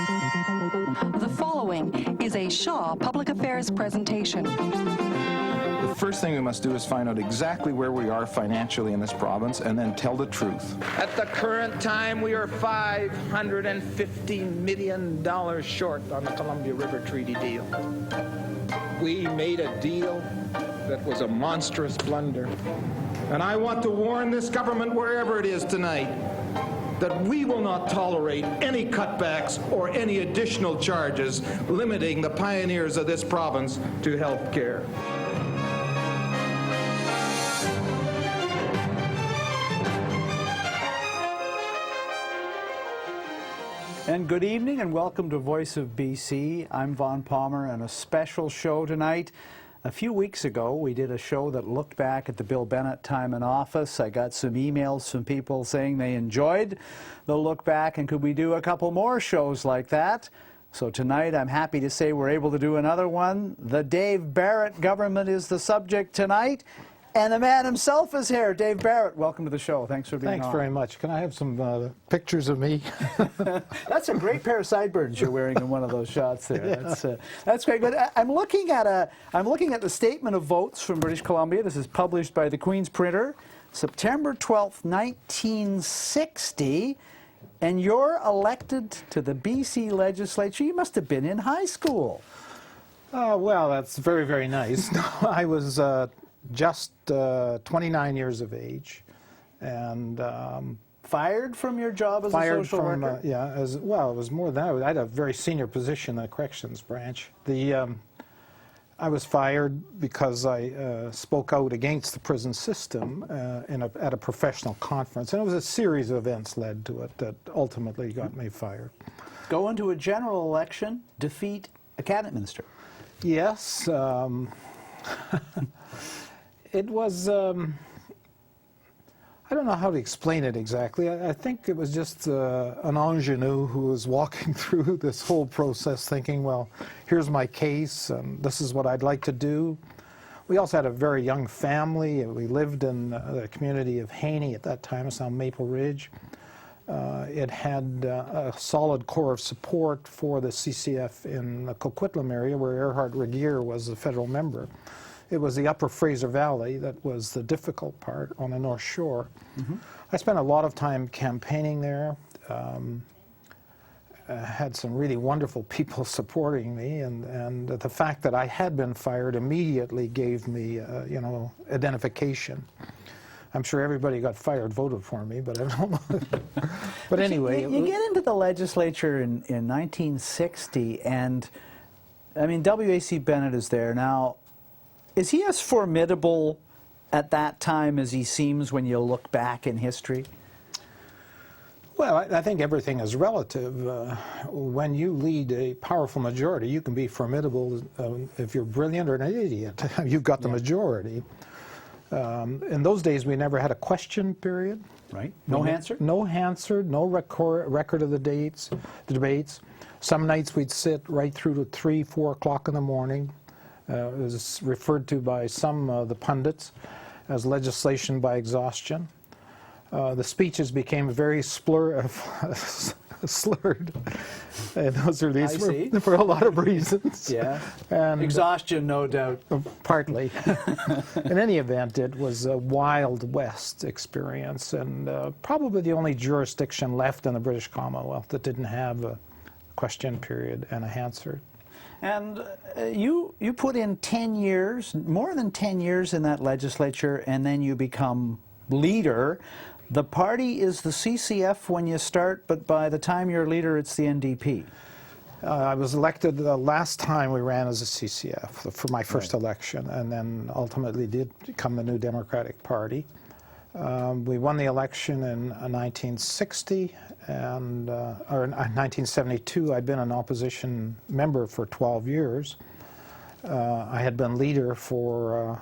The following is a Shaw Public Affairs presentation. The first thing we must do is find out exactly where we are financially in this province and then tell the truth. At the current time, we are $550 million short on the Columbia River Treaty deal. We made a deal that was a monstrous blunder. And I want to warn this government, wherever it is tonight, that we will not tolerate any cutbacks or any additional charges limiting the pioneers of this province to health care. And good evening and welcome to Voice of BC. I'm Vaughn Palmer and a special show tonight. A few weeks ago we did a show that looked back at the Bill Bennett time in office. I got some emails from people saying they enjoyed the look back and could we do a couple more shows like that. So tonight I'm happy to say we're able to do another one. The Dave Barrett government is the subject tonight. And the man himself is here, Dave Barrett. Welcome to the show. Thanks for being on. Thanks very much. Can I have some pictures of me? That's a great pair of sideburns you're wearing in one of those shots there. Yeah. That's great. But I'm looking at the statement of votes from British Columbia. This is published by the Queen's Printer, September 12th, 1960. And you're elected to the BC legislature. You must have been in high school. Well, that's very, very nice. I was just 29 years of age, and fired from your job as a social worker? Yeah, as well. It was more than that. I had a very senior position in the corrections branch. I was fired because I spoke out against the prison system at a professional conference, and it was a series of events led to it that ultimately got me fired. Go into a general election, defeat a cabinet minister. Yes. It was, I don't know how to explain it exactly. I think it was just an ingenue who was walking through this whole process thinking, well, here's my case, and this is what I'd like to do. We also had a very young family. We lived in the community of Haney at that time. It's now Maple Ridge. It had a solid core of support for the CCF in the Coquitlam area where Erhard Regier was a federal member. It was the upper Fraser Valley that was the difficult part on the North Shore. Mm-hmm. I spent a lot of time campaigning there. Had some really wonderful people supporting me, and the fact that I had been fired immediately gave me, identification. I'm sure everybody got fired voted for me, but I don't know. But anyway. You get into the legislature in 1960, and, I mean, W.A.C. Bennett is there now. Is he as formidable at that time as he seems when you look back in history? Well, I think everything is relative. When you lead a powerful majority, you can be formidable if you're brilliant or an idiot. You've got the majority. In those days, we never had a question period. Right. No answer? No answer, no record of the debates. Some nights we'd sit right through to 3, 4 o'clock in the morning. It was referred to by some of the pundits as legislation by exhaustion. The speeches became very slurred in those early days for a lot of reasons. Yeah, and exhaustion, no doubt. Partly. In any event, it was a Wild West experience, and probably the only jurisdiction left in the British Commonwealth that didn't have a question period and a Hansard. And you put in 10 years, more than 10 years in that legislature, and then you become leader. The party is the CCF when you start, but by the time you're leader, it's the NDP. I was elected the last time we ran as a CCF for my first election, and then ultimately did become the New Democratic Party. We won the election in 1960, and or in 1972. I'd been an opposition member for 12 years. I had been leader for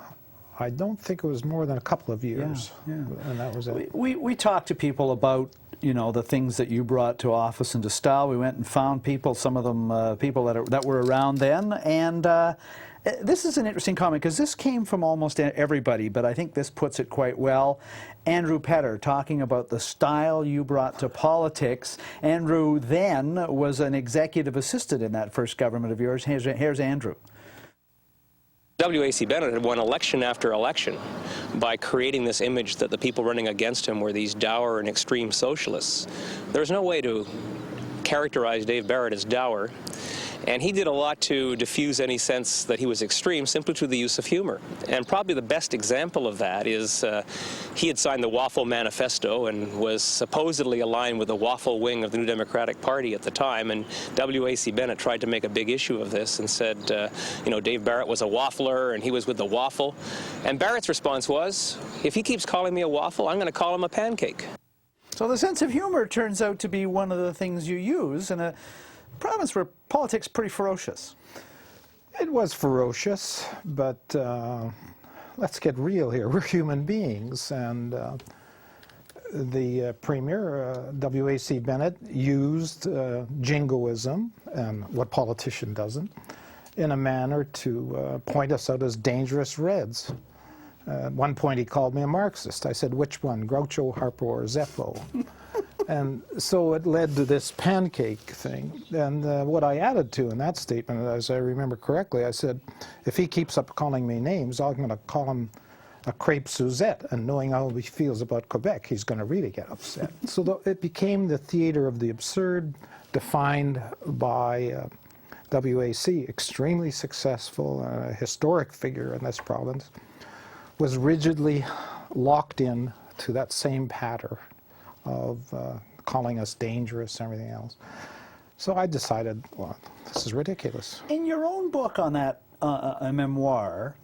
I don't think it was more than a couple of years, and that was it. We talked to people about the things that you brought to office and to style. We went and found people, some of them people that were around then, and This is an interesting comment because this came from almost everybody, but I think this puts it quite well. Andrew Petter talking about the style you brought to politics. Andrew then was an executive assistant in that first government of yours. Here's Andrew. W.A.C. Bennett had won election after election by creating this image that the people running against him were these dour and extreme socialists. There's no way to characterize Dave Barrett as dour, and he did a lot to diffuse any sense that he was extreme simply through the use of humor. And probably the best example of that is he had signed the Waffle Manifesto and was supposedly aligned with the waffle wing of the New Democratic Party at the time, and W.A.C. Bennett tried to make a big issue of this and said, you know, Dave Barrett was a waffler and he was with the waffle. And Barrett's response was, if he keeps calling me a waffle, I'm going to call him a pancake. So the sense of humor turns out to be one of the things you use in a province where politics is pretty ferocious. It was ferocious, but let's get real here. We're human beings, and the Premier, W.A.C. Bennett, used jingoism, and what politician doesn't, in a manner to point us out as dangerous Reds. At one point he called me a Marxist. I said, which one, Groucho, Harper, or Zeppo? And so it led to this pancake thing. And what I added to in that statement, as I remember correctly, I said, if he keeps up calling me names, I'm going to call him a crepe Suzette. And knowing how he feels about Quebec, he's going to really get upset. So it became the theater of the absurd, defined by W.A.C., extremely successful, historic figure in this province, was rigidly locked in to that same pattern of calling us dangerous and everything else. So I decided, well, this is ridiculous. In your own book on that memoir,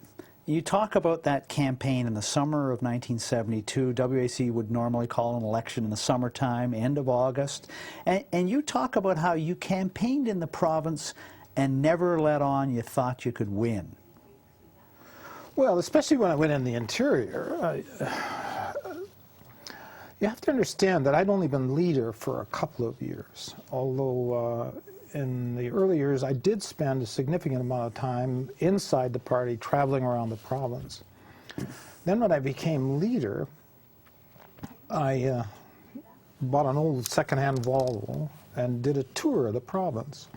you talk about that campaign in the summer of 1972. W.A.C. would normally call an election in the summertime, end of August. And you talk about how you campaigned in the province and never let on you thought you could win. Well, especially when I went in the interior, you have to understand that I'd only been leader for a couple of years, although in the early years I did spend a significant amount of time inside the party, traveling around the province. Then when I became leader, I bought an old second-hand Volvo and did a tour of the province.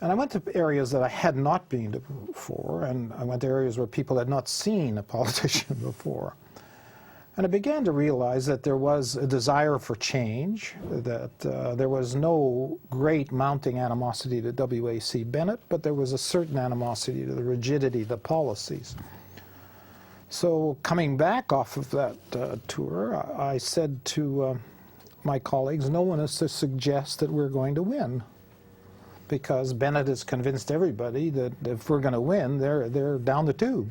And I went to areas that I had not been to before, and I went to areas where people had not seen a politician before. And I began to realize that there was a desire for change, that there was no great mounting animosity to W.A.C. Bennett, but there was a certain animosity to the rigidity of the policies. So coming back off of that tour, I said to my colleagues, no one is to suggest that we're going to win, because Bennett has convinced everybody that if we're going to win, they're down the tube.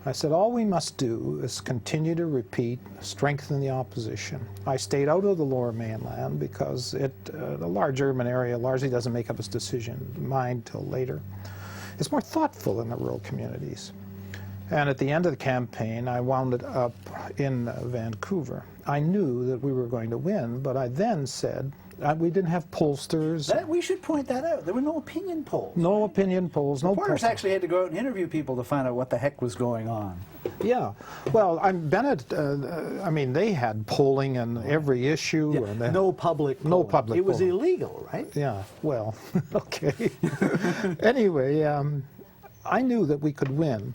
I said, all we must do is continue to repeat, strengthen the opposition. I stayed out of the Lower Mainland because the large urban area largely doesn't make up its mind till later. It's more thoughtful in the rural communities. And at the end of the campaign, I wound it up in Vancouver. I knew that we were going to win, but I then said, we didn't have pollsters. We should point that out. There were no opinion polls. No opinion polls. No reporters polls. actually had to go out and interview people to find out what the heck was going on. Yeah. Well, Bennett, I mean, they had polling in every issue. Yeah. And No public polling. No public It was polling. illegal, right? Yeah, well, okay. Anyway, I knew that we could win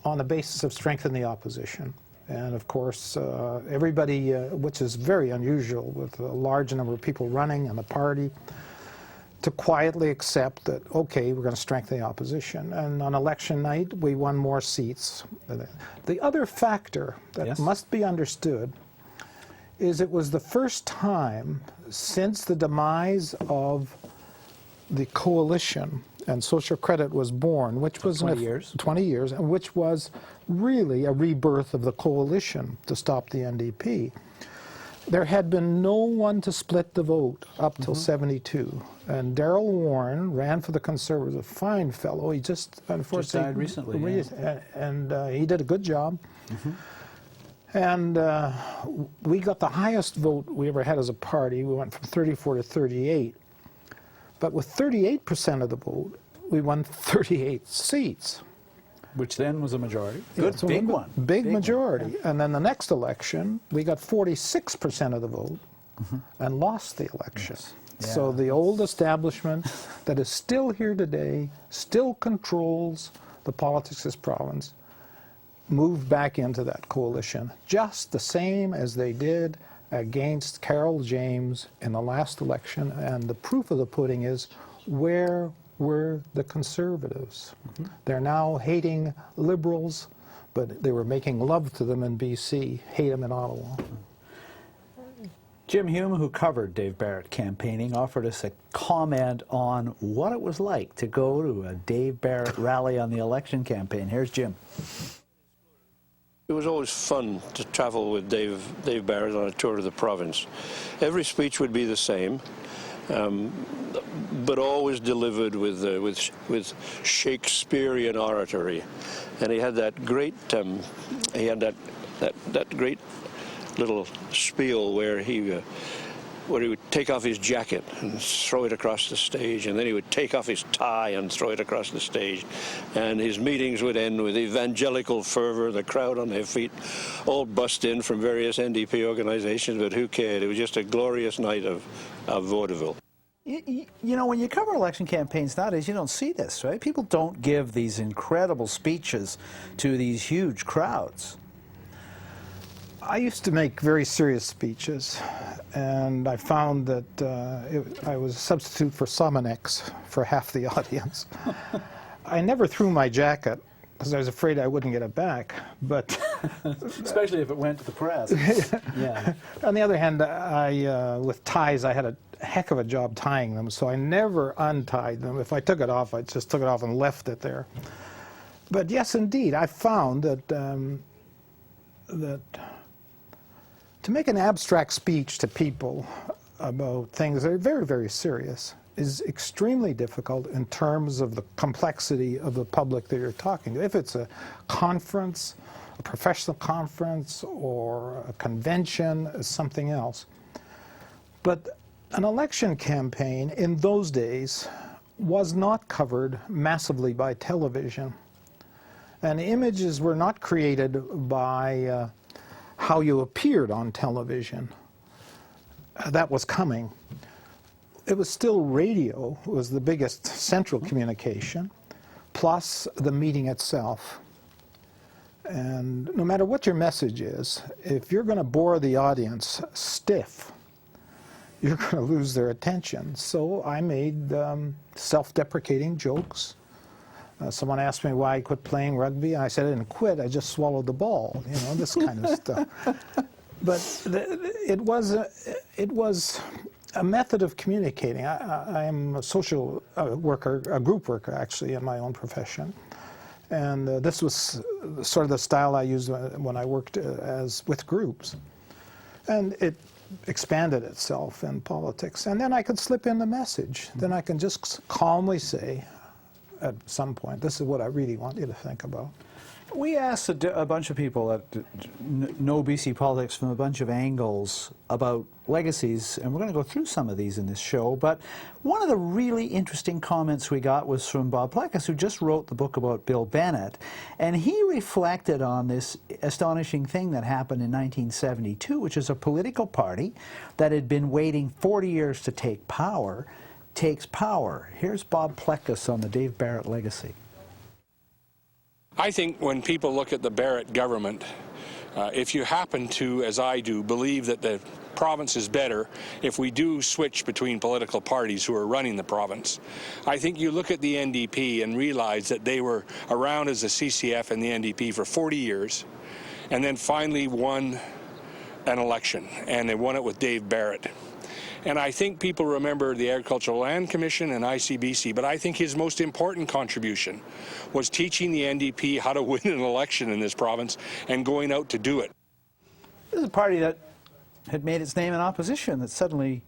on the basis of strengthening the opposition. And of course, everybody, which is very unusual with a large number of people running in the party, to quietly accept that, okay, we're going to strengthen the opposition. And on election night, we won more seats. The other factor that must be understood is it was the first time since the demise of the coalition and Social Credit was born, which was 20 years. 20 years, and which was really a rebirth of the coalition to stop the NDP. There had been no one to split the vote up till 72. And Darrell Warren ran for the Conservatives, a fine fellow. He just unfortunately died recently. And he did a good job. And we got the highest vote we ever had as a party. We went from 34 to 38. But with 38% of the vote, we won 38 seats. Which then was a majority. Yeah, Good, so big one. Big one, majority. yeah. And then the next election, we got 46% of the vote and lost the election. Yes. So Yeah. the old establishment that is still here today, still controls the politics of this province, moved back into that coalition, just the same as they did against Carol James in the last election. And the proof of the pudding is, where were the Conservatives? They're now hating Liberals, but they were making love to them in BC, hate them in Ottawa. Jim Hume, who covered Dave Barrett campaigning, offered us a comment on what it was like to go to a Dave Barrett rally on the election campaign. Here's Jim. It was always fun to travel with Dave Barrett on a tour of the province. Every speech would be the same, but always delivered with Shakespearean oratory, and he had that great that great little spiel where he would take off his jacket and throw it across the stage, and then he would take off his tie and throw it across the stage. And his meetings would end with evangelical fervor, the crowd on their feet, all bussed in from various NDP organizations, but who cared? It was just a glorious night of vaudeville. You know, when you cover election campaigns nowadays, you don't see this, right? People don't give these incredible speeches to these huge crowds. I used to make very serious speeches, and I found that I was a substitute for Somonex for half the audience. I never threw my jacket because I was afraid I wouldn't get it back, but... Especially if it went to the press. Yeah. On the other hand, with ties, I had a heck of a job tying them, so I never untied them. If I took it off, I just took it off and left it there. But yes, indeed, I found that to make an abstract speech to people about things that are very, very serious is extremely difficult in terms of the complexity of the public that you're talking to. If it's a conference, a professional conference, or a convention, is something else. But an election campaign in those days was not covered massively by television. And images were not created by how you appeared on television. That was coming. It was still radio was the biggest central communication, plus the meeting itself. And no matter what your message is, if you're going to bore the audience stiff, you're going to lose their attention. So I made self-deprecating jokes. Someone asked me why I quit playing rugby. I said I didn't quit, I just swallowed the ball, you know, this kind of stuff. But it was a method of communicating. I am a social worker, a group worker actually in my own profession. And this was sort of the style I used when I worked with groups. And it expanded itself in politics. And then I could slip in the message. Then I can just calmly say, at some point, this is what I really want you to think about. We asked a bunch of people that know BC politics from a bunch of angles about legacies, and we're going to go through some of these in this show. But one of the really interesting comments we got was from Bob Plecas, who just wrote the book about Bill Bennett, and he reflected on this astonishing thing that happened in 1972, which is a political party that had been waiting 40 years to take power, takes power. Here's Bob Plecas on the Dave Barrett legacy. I think when people look at the Barrett government, if you happen to, as I do, believe that the province is better if we do switch between political parties who are running the province, I think you look at the NDP and realize that they were around as the CCF and the NDP for 40 years and then finally won an election, and they won it with Dave Barrett. And I think people remember the Agricultural Land Commission and ICBC, but I think his most important contribution was teaching the NDP how to win an election in this province and going out to do it. This is a party that had made its name in opposition that suddenly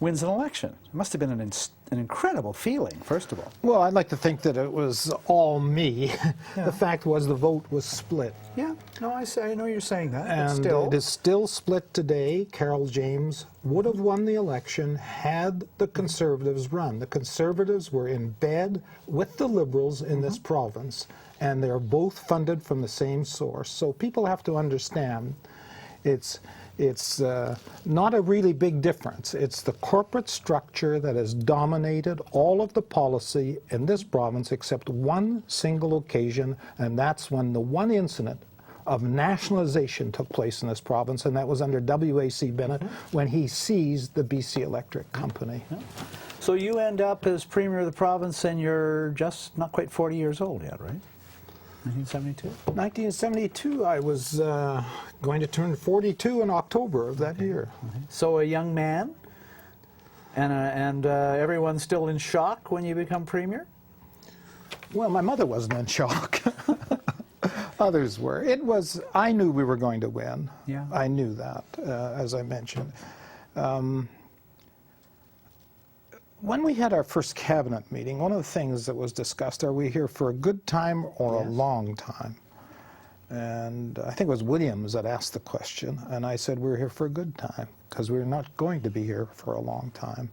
wins an election. It must have been an incredible feeling, first of all. Well, I'd like to think that it was all me. Yeah. The fact was the vote was split. Yeah, no, I know you're saying that, but And still. it is still split today. Carol James would have won the election had the Conservatives run. The Conservatives were in bed with the Liberals in this province, and they're both funded from the same source. So people have to understand it's not a really big difference. It's the corporate structure that has dominated all of the policy in this province except one single occasion, and that's when the one incident of nationalization took place in this province, and that was under W.A.C. Bennett when he seized the BC Electric Company. So you end up as Premier of the province, and you're just not quite 40 years old yet, right? 1972? 1972, I was going to turn 42 in October of that year. So a young man, and everyone's still in shock when you become Premier? Well, my mother wasn't in shock. Others were. I knew we were going to win. Yeah. I knew that, as I mentioned. When we had our first cabinet meeting, one of the things that was discussed, are we here for a good time or a long time? And I think it was Williams that asked the question, and I said we're here for a good time, because we're not going to be here for a long time.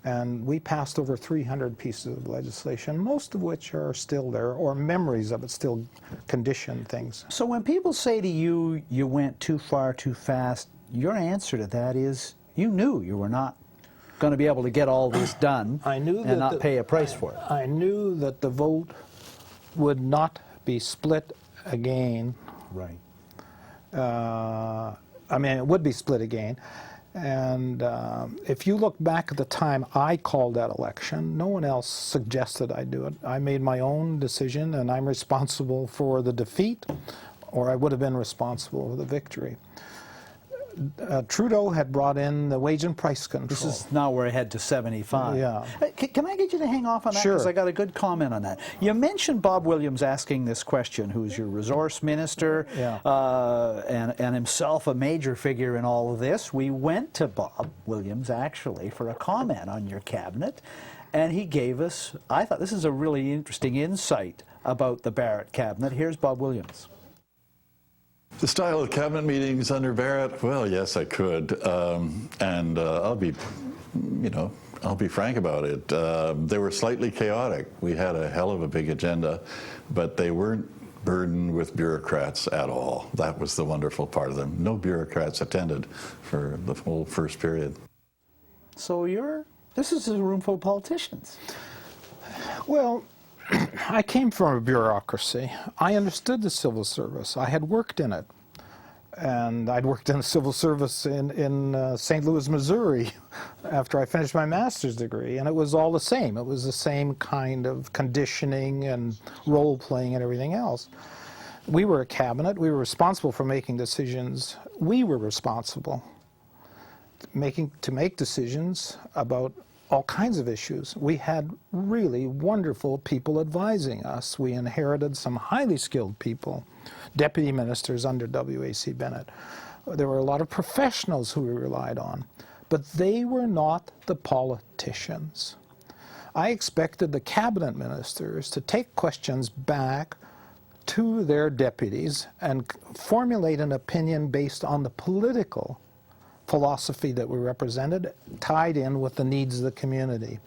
And we passed over 300 pieces of legislation, most of which are still there, or memories of it still condition things. So when people say to you, you went too far too fast, your answer to that is you knew you were not going to be able to get all this done and not pay a price for it. I knew that the vote would not be split again. Right. I mean, it would be split again. And if you look back at the time I called that election, no one else suggested I do it. I made my own decision, and I'm responsible for the defeat, or I would have been responsible for the victory. Trudeau had brought in the wage and price control. This is now we're ahead to 75. Yeah. Can I get you to hang off on that? Sure. Because I got a good comment on that. You mentioned Bob Williams asking this question, who's your resource minister, and himself a major figure in all of this. We went to Bob Williams, actually, for a comment on your cabinet, and he gave us, I thought this is a really interesting insight about the Barrett cabinet. Here's Bob Williams. The style of cabinet meetings under Barrett, well, yes, I could, and I'll be frank about it. They were slightly chaotic. We had a hell of a big agenda, but they weren't burdened with bureaucrats at all. That was the wonderful part of them. No bureaucrats attended for the whole first period. So this is a room full of politicians. Well, I came from a bureaucracy. I understood the civil service. I had worked in it. And I'd worked in the civil service in St. Louis, Missouri after I finished my master's degree. And it was all the same. It was the same kind of conditioning and role-playing and everything else. We were a cabinet. We were responsible for making decisions. We were responsible to make decisions about all kinds of issues. We had really wonderful people advising us. We inherited some highly skilled people, deputy ministers under W.A.C. Bennett. There were a lot of professionals who we relied on, but they were not the politicians. I expected the cabinet ministers to take questions back to their deputies and formulate an opinion based on the political philosophy that we represented, tied in with the needs of the community.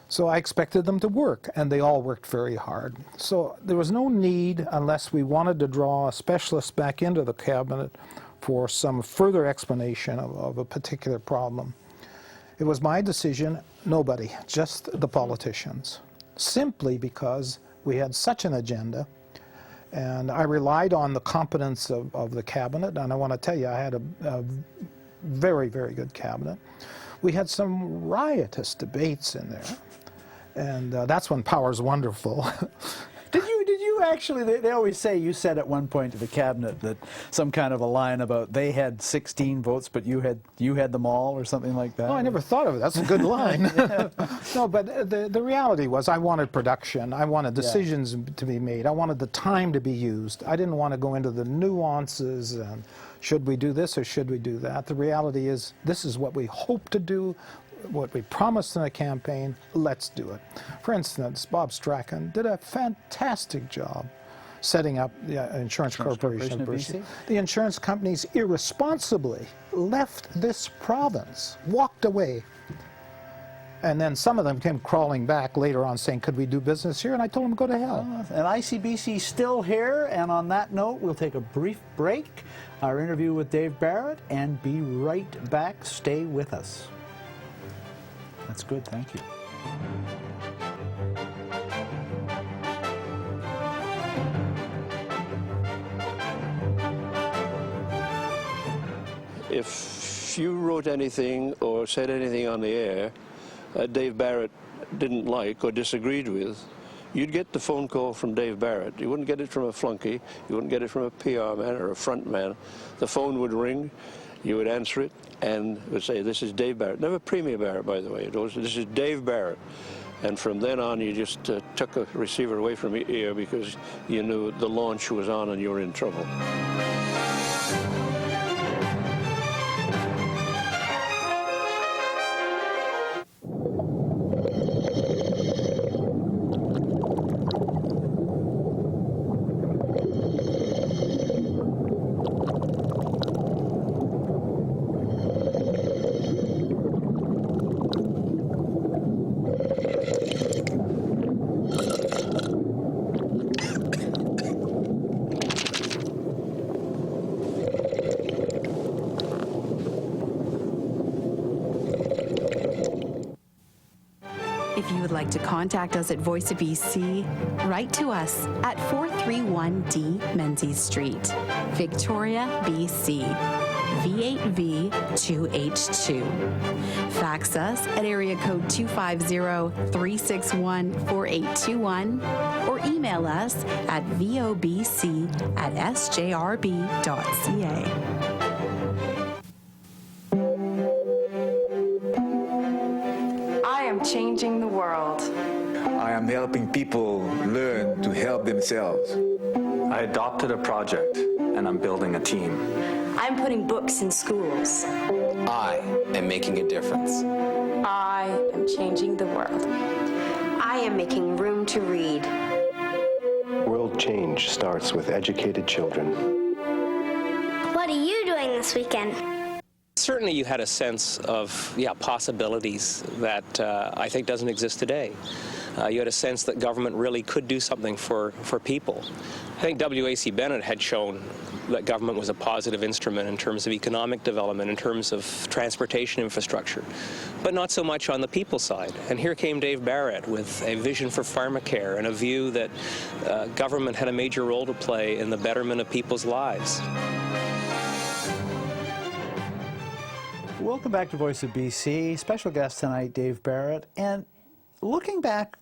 So I expected them to work, and they all worked very hard. So there was no need, unless we wanted to draw a specialist back into the cabinet for some further explanation of a particular problem. It was my decision, nobody, just the politicians, simply because we had such an agenda. And I relied on the competence of the cabinet, and I want to tell you, I had a very, very good cabinet. We had some riotous debates in there, and that's when power's wonderful. Did you actually, they always say you said at one point to the cabinet that some kind of a line about they had 16 votes, but you had them all, or something like that? Oh, I never thought of it. That's a good line. No, but the reality was I wanted production. I wanted decisions to be made. I wanted the time to be used. I didn't want to go into the nuances and should we do this or should we do that. The reality is this is what we hope to do. what we promised in a campaign, let's do it. For instance, Bob Strachan did a fantastic job setting up the Insurance Corporation of BC. The insurance companies irresponsibly left this province, walked away. And then some of them came crawling back later on saying, could we do business here? And I told them, go to hell. And ICBC is still here. And on that note, we'll take a brief break, our interview with Dave Barrett, and be right back. Stay with us. That's good. Thank you. If you wrote anything or said anything on the air Dave Barrett didn't like or disagreed with, you'd get the phone call from Dave Barrett. You wouldn't get it from a flunky. You wouldn't get it from a PR man or a front man. The phone would ring. You would answer it and would say, this is Dave Barrett. Never Premier Barrett, by the way. This is Dave Barrett. And from then on, you just took the receiver away from your ear because you knew the launch was on and you were in trouble. If you would like to contact us at Voice of BC, write to us at 431D Menzies Street, Victoria, BC, V8V2H2. Fax us at area code 250-361-4821 or email us at vobc@sjrb.ca. Changing the world. I am helping people learn to help themselves. I adopted a project and I'm building a team. I'm putting books in schools. I am making a difference. I am changing the world. I am making room to read. World change starts with educated children. What are you doing this weekend? Certainly you had a sense of, possibilities that I think doesn't exist today. You had a sense that government really could do something for people. I think W.A.C. Bennett had shown that government was a positive instrument in terms of economic development, in terms of transportation infrastructure, but not so much on the people side. And here came Dave Barrett with a vision for pharmacare and a view that government had a major role to play in the betterment of people's lives. Welcome back to Voice of BC. Special guest tonight, Dave Barrett. And looking back,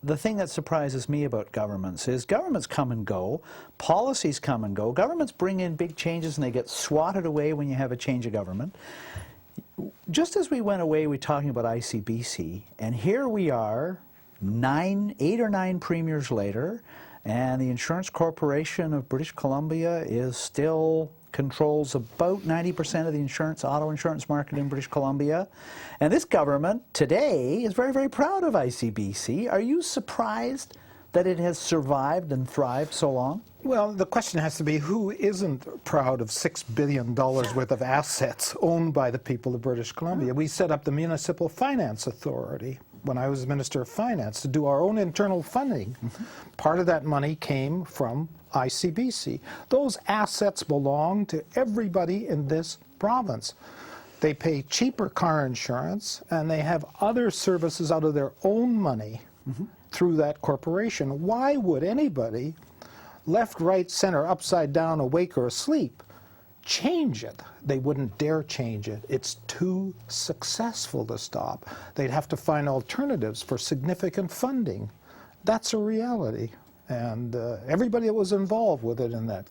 the thing that surprises me about governments is governments come and go, policies come and go, governments bring in big changes and they get swatted away when you have a change of government. Just as we went away, we were talking about ICBC, and here we are, 8 or 9 premiers later, and the Insurance Corporation of British Columbia is still controls about 90% of the auto insurance market in British Columbia. And this government today is very, very proud of ICBC. Are you surprised that it has survived and thrived so long? Well, the question has to be, who isn't proud of $6 billion worth of assets owned by the people of British Columbia? We set up the Municipal Finance Authority when I was Minister of Finance to do our own internal funding. Part of that money came from ICBC. Those assets belong to everybody in this province. They pay cheaper car insurance and they have other services out of their own money through that corporation. Why would anybody, left, right, center, upside down, awake or asleep, change it? They wouldn't dare change it. It's too successful to stop. They'd have to find alternatives for significant funding. That's a reality. And everybody that was involved with it in that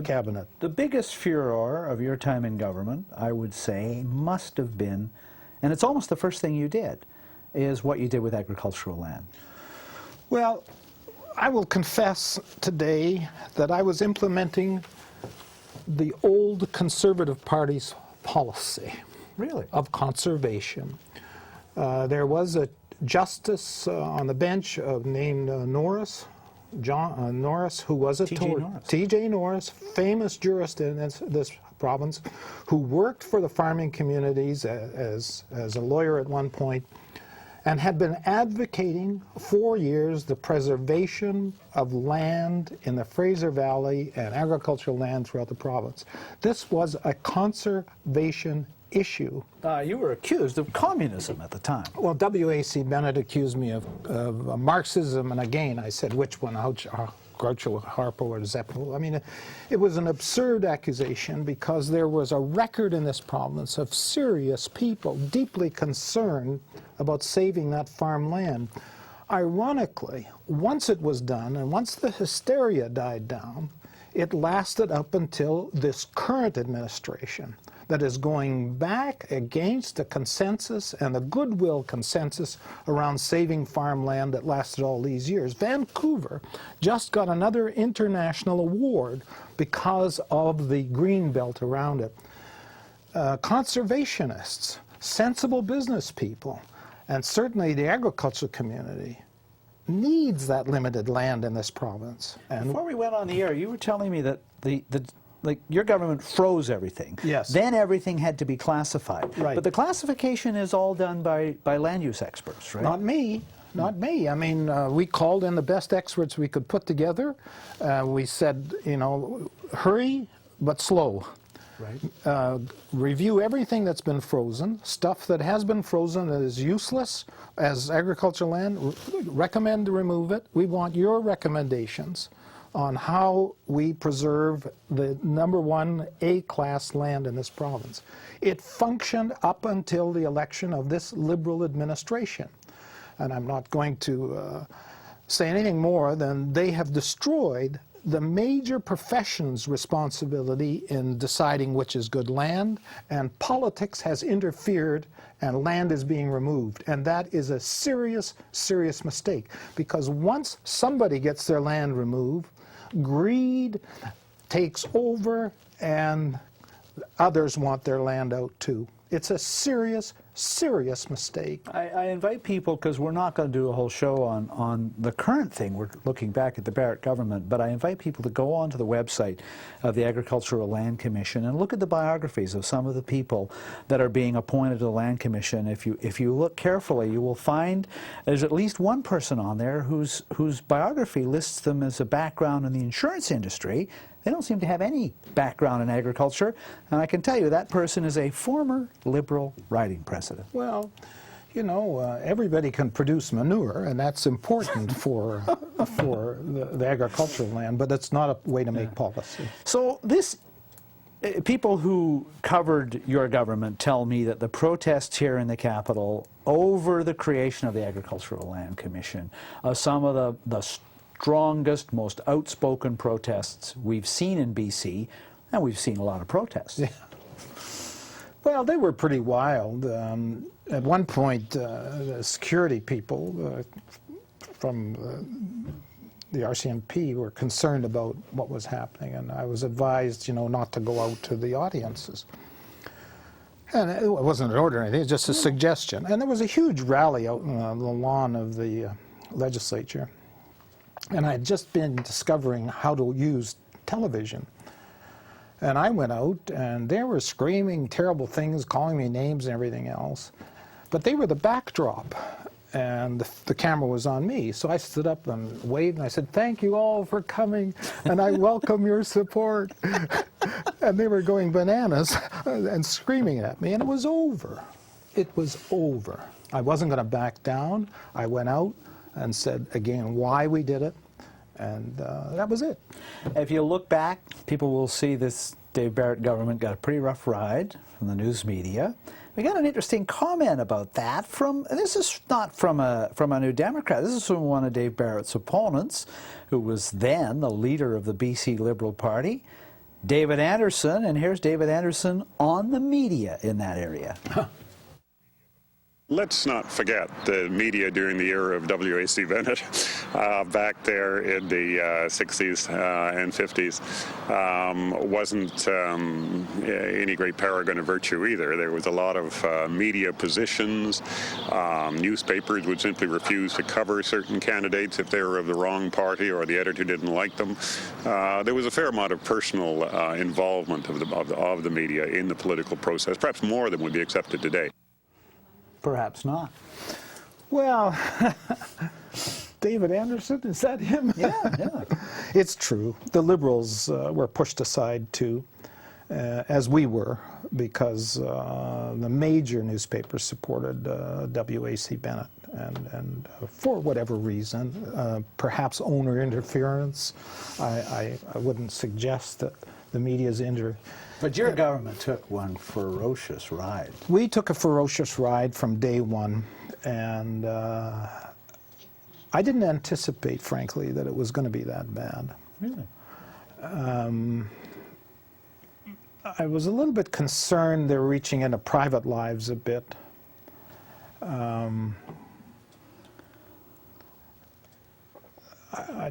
cabinet. The biggest furor of your time in government, I would say, must have been, and it's almost the first thing you did, is what you did with agricultural land. Well, I will confess today that I was implementing the old Conservative Party's policy. Really? Of conservation. There was a justice on the bench named Norris, John Norris, who was a T.J. Norris, famous jurist in this province, who worked for the farming communities as a lawyer at one point, and had been advocating for years the preservation of land in the Fraser Valley and agricultural land throughout the province. This was a conservation issue. You were accused of communism at the time. Well, W.A.C. Bennett accused me of Marxism, and again, I said, which one? Groucho, Harpo, or Zeppo? I mean, it was an absurd accusation because there was a record in this province of serious people deeply concerned about saving that farmland. Ironically, once it was done, and once the hysteria died down, it lasted up until this current administration that is going back against the consensus and the goodwill consensus around saving farmland that lasted all these years. Vancouver just got another international award because of the green belt around it. Conservationists, sensible business people, and certainly the agriculture community needs that limited land in this province. And before we went on the air, you were telling me that like your government froze everything. Yes. Then everything had to be classified. Right. But the classification is all done by land use experts, right? Not me. Not me. I mean, we called in the best experts we could put together. We said, you know, hurry but slow. Right. Review everything that's been frozen, stuff that has been frozen that is useless as agricultural land, recommend to remove it. We want your recommendations on how we preserve the #1 A-class land in this province. It functioned up until the election of this Liberal administration. And I'm not going to say anything more than they have destroyed the major profession's responsibility in deciding which is good land, and politics has interfered and land is being removed. And that is a serious, serious mistake, because once somebody gets their land removed, greed takes over and others want their land out too. It's a serious, serious mistake. I invite people, because we're not going to do a whole show on the current thing. We're looking back at the Barrett government, but I invite people to go onto the website of the Agricultural Land Commission and look at the biographies of some of the people that are being appointed to the Land Commission. If you look carefully, you will find there's at least one person on there whose biography lists them as a background in the insurance industry. They don't seem to have any background in agriculture, and I can tell you that person is a former Liberal riding president. Well, you know, everybody can produce manure, and that's important for the agricultural land, but it's not a way to make policy. So people who covered your government tell me that the protests here in the capital over the creation of the Agricultural Land Commission are some of the strongest, most outspoken protests we've seen in BC, and we've seen a lot of protests. Yeah. Well, they were pretty wild. At one point, the security people from the RCMP were concerned about what was happening, and I was advised, you know, not to go out to the audiences. And it wasn't an order or anything, it was just a suggestion. And there was a huge rally out on the lawn of the legislature. And I had just been discovering how to use television. And I went out, and they were screaming terrible things, calling me names and everything else. But they were the backdrop, and the camera was on me. So I stood up and waved, and I said, "Thank you all for coming, and I welcome your support." And they were going bananas and screaming at me, and it was over. It was over. I wasn't going to back down. I went out and said again why we did it, and that was it. If you look back, people will see this Dave Barrett government got a pretty rough ride from the news media. We got an interesting comment about that this is not from a New Democrat, this is from one of Dave Barrett's opponents, who was then the leader of the BC Liberal Party, David Anderson, and here's David Anderson on the media in that area. Let's not forget the media during the era of W.A.C. Bennett. back there in the 60s and 50s wasn't any great paragon of virtue either. There was a lot of media positions. Newspapers would simply refuse to cover certain candidates if they were of the wrong party or the editor didn't like them. There was a fair amount of personal involvement of the media in the political process, perhaps more than would be accepted today. Perhaps not. Well, David Anderson, is that him? Yeah. It's true. The Liberals were pushed aside too, as we were, because the major newspapers supported W.A.C. Bennett, and for whatever reason, perhaps owner interference. I wouldn't suggest that the media's But your government took one ferocious ride. We took a ferocious ride from day one, and I didn't anticipate, frankly, that it was going to be that bad. Really? I was a little bit concerned they were reaching into private lives a bit. I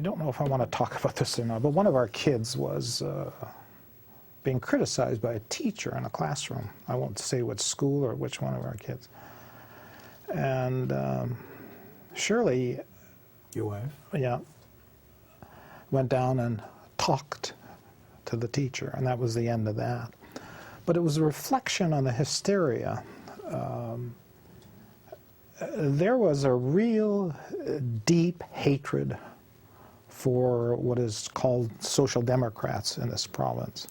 don't know if I want to talk about this or not, but one of our kids was being criticized by a teacher in a classroom. I won't say which school or which one of our kids. And Shirley, your wife, yeah, went down and talked to the teacher, and that was the end of that. But it was a reflection on the hysteria. There was a real deep hatred for what is called social democrats in this province.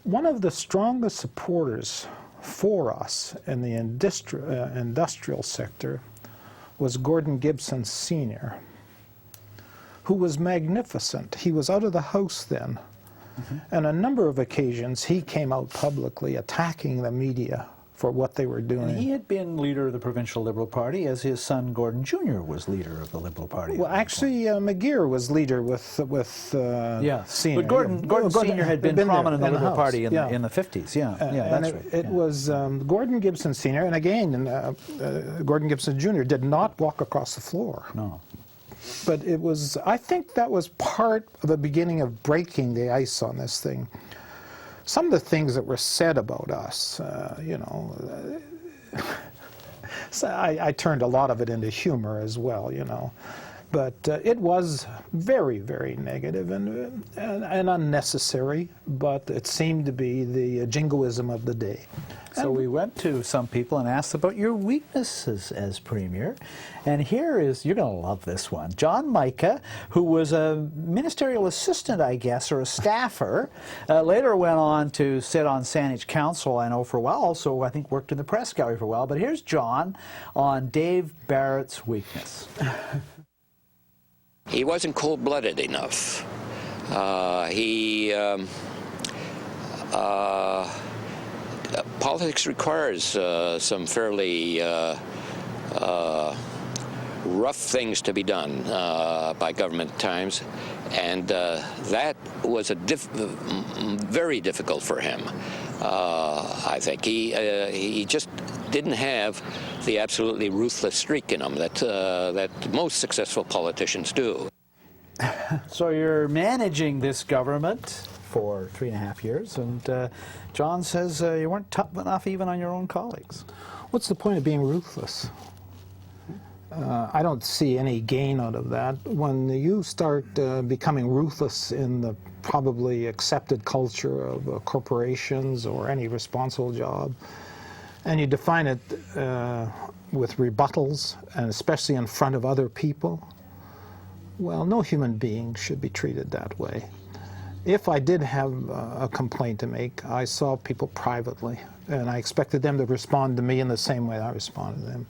One of the strongest supporters for us in the industrial sector was Gordon Gibson Sr., who was magnificent. He was out of the House then, and on a number of occasions he came out publicly attacking the media for what they were doing. And he had been leader of the Provincial Liberal Party, as his son Gordon Jr. was leader of the Liberal Party. Well, actually, McGear was leader with Senior. But Gordon Senior had been prominent in the Liberal Party in the 50s. Yeah, that's right. It was Gordon Gibson Senior, and again, Gordon Gibson Jr. did not walk across the floor. No. But it was, I think that was part of the beginning of breaking the ice on this thing. Some of the things that were said about us, so I turned a lot of it into humor as well, But it was very, very negative and unnecessary, but it seemed to be the jingoism of the day. So we went to some people and asked about your weaknesses as Premier. And here is, you're going to love this one, John Mica, who was a ministerial assistant, I guess, or a staffer, later went on to sit on Saanich Council, I know, for a while, also I think worked in the press gallery for a while. But here's John on Dave Barrett's weakness. He wasn't cold-blooded enough. Politics requires some fairly rough things to be done by government at times, and that was very difficult for him. I think he just didn't have the absolutely ruthless streak in him that most successful politicians do. So you're managing this government for 3.5 years, and John says you weren't tough enough even on your own colleagues. What's the point of being ruthless? I don't see any gain out of that. When you start becoming ruthless in the probably accepted culture of corporations or any responsible job, and you define it with rebuttals, and especially in front of other people, well, no human being should be treated that way. If I did have a complaint to make, I saw people privately, and I expected them to respond to me in the same way I responded to them.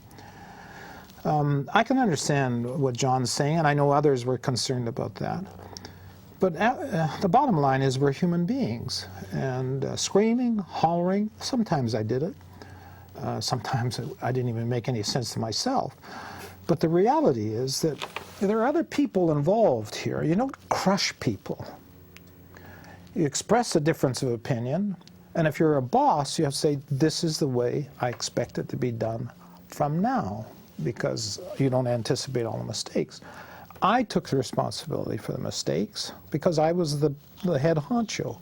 I can understand what John's saying, and I know others were concerned about that. But the bottom line is we're human beings, and screaming, hollering, sometimes I did it. Sometimes I didn't even make any sense to myself. But the reality is that there are other people involved here. You don't crush people. You express a difference of opinion, and if you're a boss, you have to say, this is the way I expect it to be done from now, because you don't anticipate all the mistakes. I took the responsibility for the mistakes because I was the head honcho.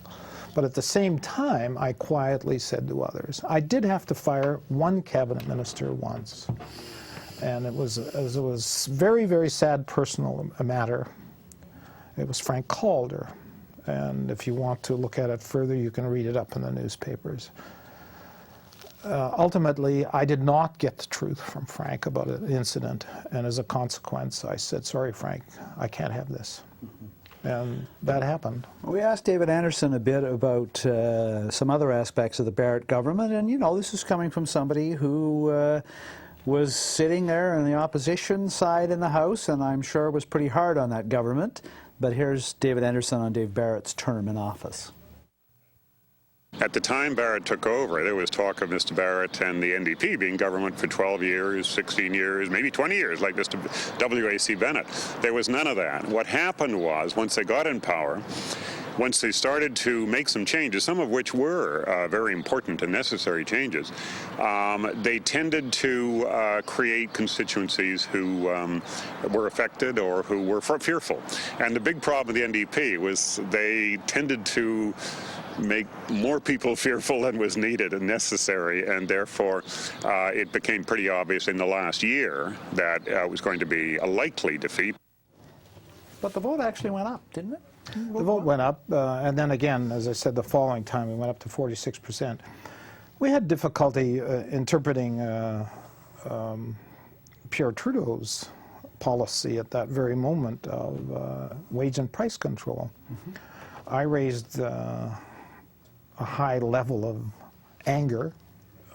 But at the same time, I quietly said to others, I did have to fire one cabinet minister once. And it was very, very sad personal matter. It was Frank Calder. And if you want to look at it further, you can read it up in the newspapers. Ultimately, I did not get the truth from Frank about an incident, and as a consequence, I said, sorry, Frank, I can't have this. And that happened. We asked David Anderson a bit about some other aspects of the Barrett government, and you know, this is coming from somebody who was sitting there on the opposition side in the House, and I'm sure was pretty hard on that government. But here's David Anderson on Dave Barrett's term in office. At the time Barrett took over, there was talk of Mr. Barrett and the NDP being government for 12 years, 16 years, maybe 20 years, like Mr. W.A.C. Bennett. There was none of that. What happened was, once they got in power, once they started to make some changes, some of which were very important and necessary changes, they tended to create constituencies who were affected or who were fearful. And the big problem with the NDP was they tended to make more people fearful than was needed and necessary, and therefore it became pretty obvious in the last year that it was going to be a likely defeat. But the vote actually went up, didn't it? The vote went up, and then again, as I said, the following time we went up to 46%. We had difficulty interpreting Pierre Trudeau's policy at that very moment of wage and price control. Mm-hmm. I raised a high level of anger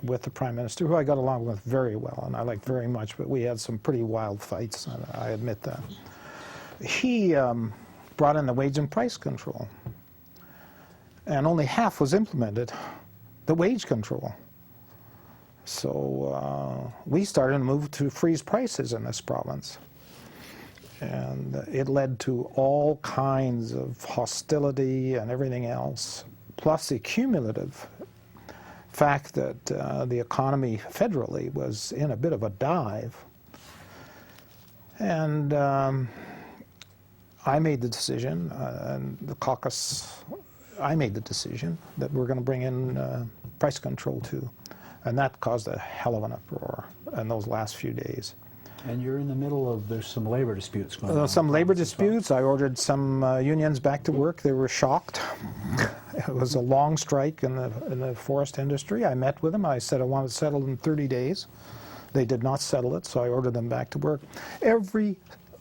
with the Prime Minister, who I got along with very well and I liked very much, but we had some pretty wild fights, I admit that. He brought in the wage and price control, and only half was implemented, the wage control. So we started to move to freeze prices in this province. And it led to all kinds of hostility and everything else, plus the cumulative fact that the economy federally was in a bit of a dive. And I made the decision, and the caucus, I made the decision that we're going to bring in price control too. And that caused a hell of an uproar in those last few days. And you're in the middle of, there's some labor disputes going on. Some labor disputes. I ordered some unions back to work. They were shocked. It was a long strike in the forest industry. I met with them. I said I wanted it settled in 30 days. They did not settle it, so I ordered them back to work. Every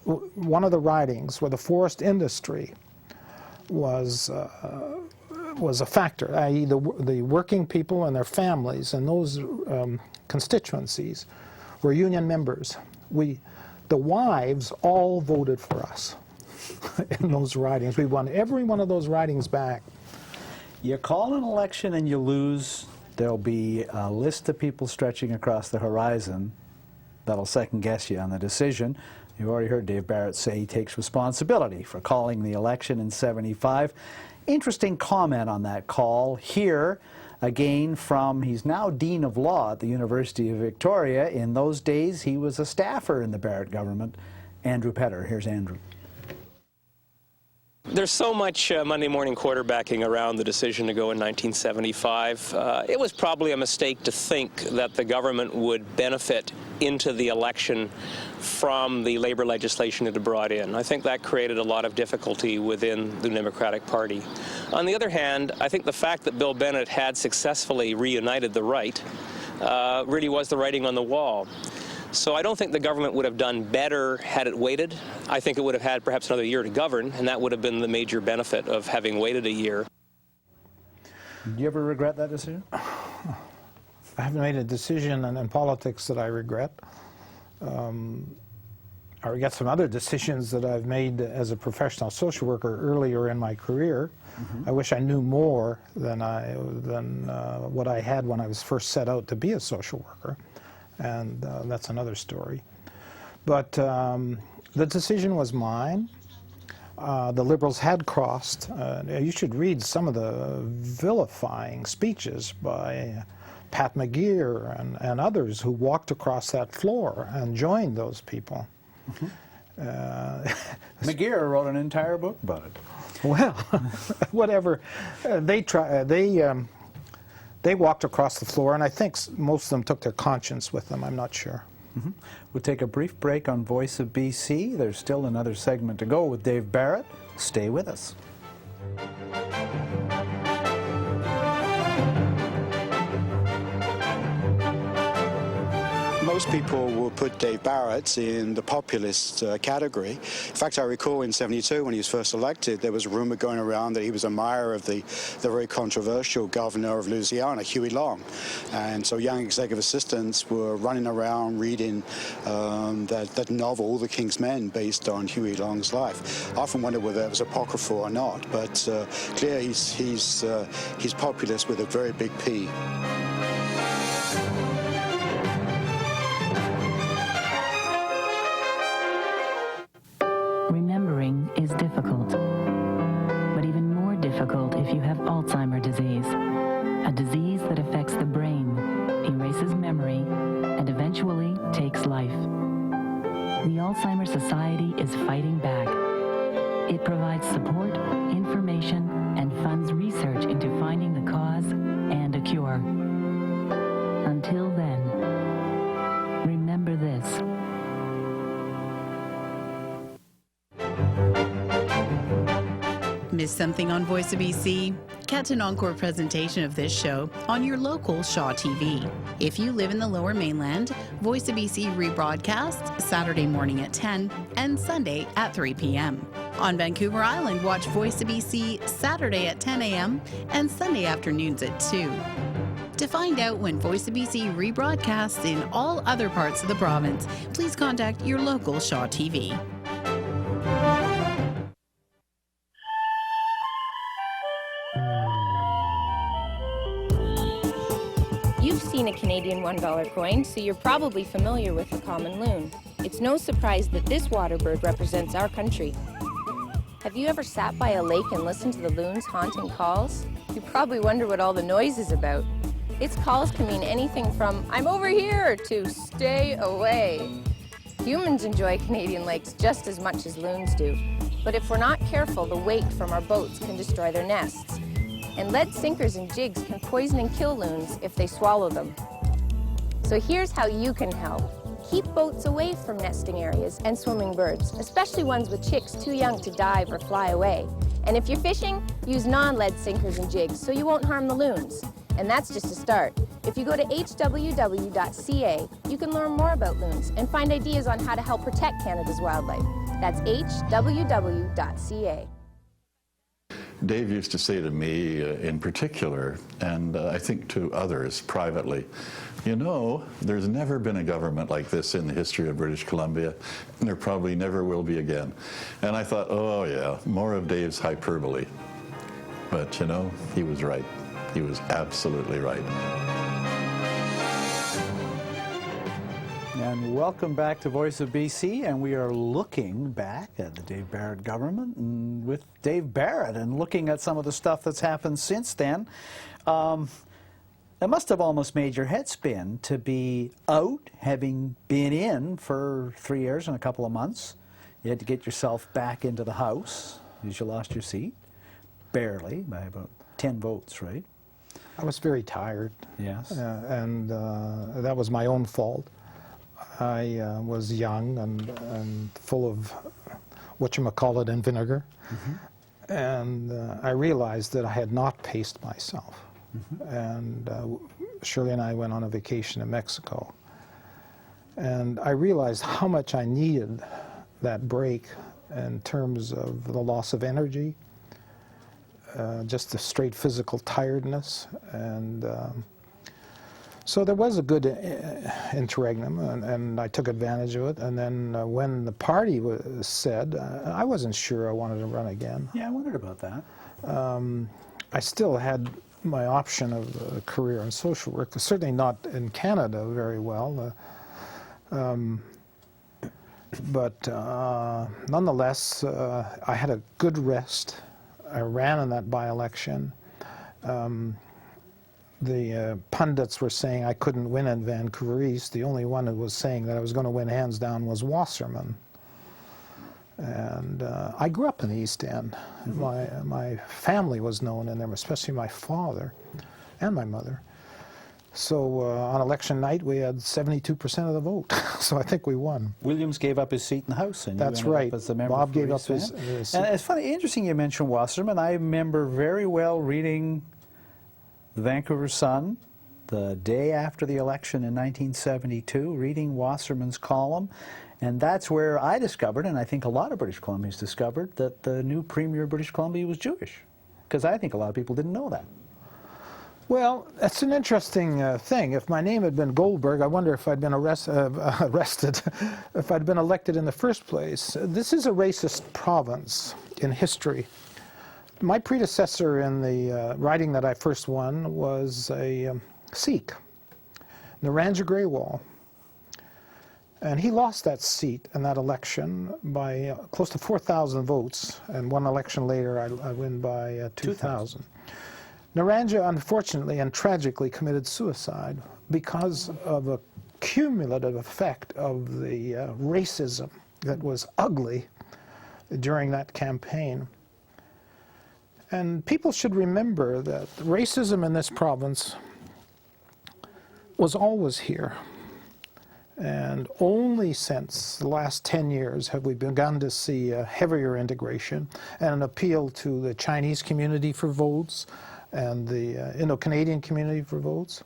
one of the ridings where the forest industry was a factor, i.e. the working people and their families and those constituencies were union members. The wives all voted for us in those ridings. We won every one of those ridings back. You call an election and you lose, there'll be a list of people stretching across the horizon that'll second guess you on the decision. You've already heard Dave Barrett say he takes responsibility for calling the election in '75. Interesting comment on that call here. Again, he's now Dean of Law at the University of Victoria. In those days, he was a staffer in the Barrett government. Andrew Petter. Here's Andrew. There's so much Monday morning quarterbacking around the decision to go in 1975. It was probably a mistake to think that the government would benefit into the election from the labor legislation it had brought in. I think that created a lot of difficulty within the Democratic Party. On the other hand, I think the fact that Bill Bennett had successfully reunited the right really was the writing on the wall. So I don't think the government would have done better had it waited. I think it would have had perhaps another year to govern, and that would have been the major benefit of having waited a year. Do you ever regret that decision? I haven't made a decision in politics that I regret. I regret some other decisions that I've made as a professional social worker earlier in my career. Mm-hmm. I wish I knew more than what I had when I was first set out to be a social worker. And that's another story. But the decision was mine. The Liberals had crossed. You should read some of the vilifying speeches by Pat McGeer and others who walked across that floor and joined those people. Mm-hmm. McGeer wrote an entire book about it. Well, whatever. They walked across the floor, and I think most of them took their conscience with them. I'm not sure. Mm-hmm. We'll take a brief break on Voice of BC. There's still another segment to go with Dave Barrett. Stay with us. Most people will put Dave Barrett in the populist category. In fact, I recall in '72 when he was first elected, there was a rumor going around that he was a admirer of the very controversial governor of Louisiana, Huey Long. And so young executive assistants were running around reading that novel, The King's Men, based on Huey Long's life. I often wonder whether that was apocryphal or not, but clearly he's populist with a very big P. Remembering is difficult, but even more difficult if you have Alzheimer's disease, a disease that affects the brain, erases memory, and eventually takes life. The Alzheimer's Society is fighting back. It provides support, information, and funds research into finding the cause and a cure. Until then, remember this. Miss something on Voice of BC? Catch an encore presentation of this show on your local Shaw TV. If you live in the Lower Mainland, Voice of BC rebroadcasts Saturday morning at 10 and Sunday at 3 p.m. On Vancouver Island, watch Voice of BC Saturday at 10 a.m. and Sunday afternoons at 2. To find out when Voice of BC rebroadcasts in all other parts of the province, please contact your local Shaw TV. You've seen a Canadian $1 coin, so you're probably familiar with the common loon. It's no surprise that this water bird represents our country. Have you ever sat by a lake and listened to the loon's haunting calls? You probably wonder what all the noise is about. Its calls can mean anything from, "I'm over here," to "stay away." Humans enjoy Canadian lakes just as much as loons do. But if we're not careful, the weight from our boats can destroy their nests. And lead sinkers and jigs can poison and kill loons if they swallow them. So here's how you can help. Keep boats away from nesting areas and swimming birds, especially ones with chicks too young to dive or fly away. And if you're fishing, use non-lead sinkers and jigs so you won't harm the loons. And that's just a start. If you go to hww.ca, you can learn more about loons and find ideas on how to help protect Canada's wildlife. That's hww.ca. Dave used to say to me in particular, and I think to others privately, you know, there's never been a government like this in the history of British Columbia, and there probably never will be again. And I thought, oh yeah, more of Dave's hyperbole. But you know, he was right. He was absolutely right. And welcome back to Voice of BC, and we are looking back at the Dave Barrett government and with Dave Barrett and looking at some of the stuff that's happened since then. It must have almost made your head spin to be out, having been in for 3 years and a couple of months. You had to get yourself back into the House because you lost your seat, barely, by about 10 votes, right? I was very tired. Yes. And that was my own fault. I was young and full of whatchamacallit and vinegar. Mm-hmm. And I realized that I had not paced myself. Mm-hmm. And Shirley and I went on a vacation in Mexico. And I realized how much I needed that break in terms of the loss of energy, just the straight physical tiredness. And so there was a good interregnum, and I took advantage of it. And then when the party was said, I wasn't sure I wanted to run again. Yeah, I wondered about that. I still had my option of a career in social work, certainly not in Canada very well. But nonetheless, I had a good rest. I ran in that by-election. The pundits were saying I couldn't win in Vancouver East. The only one who was saying that I was going to win hands down was Wasserman. And I grew up in the East End. My family was known in there, especially my father and my mother. So on election night, we had 72% of the vote. So I think we won. Williams gave up his seat in the House, and that's you ended right. up as the member Bob for gave up East his End. seat. And it's funny, interesting you mentioned Wasserman. I remember very well reading the Vancouver Sun the day after the election in 1972, reading Wasserman's column. And that's where I discovered, and I think a lot of British Columbians discovered, that the new Premier of British Columbia was Jewish. Because I think a lot of people didn't know that. Well, that's an interesting thing. If my name had been Goldberg, I wonder if I'd been arrested, if I'd been elected in the first place. This is a racist province in history. My predecessor in the riding that I first won was a Sikh, Narendra Grewal. And he lost that seat in that election by close to 4,000 votes. And one election later, I win by 2,000. Narendra, unfortunately and tragically, committed suicide because of a cumulative effect of the racism that was ugly during that campaign. And people should remember that racism in this province was always here. And only since the last 10 years have we begun to see a heavier integration and an appeal to the Chinese community for votes and the Indo-Canadian community for votes.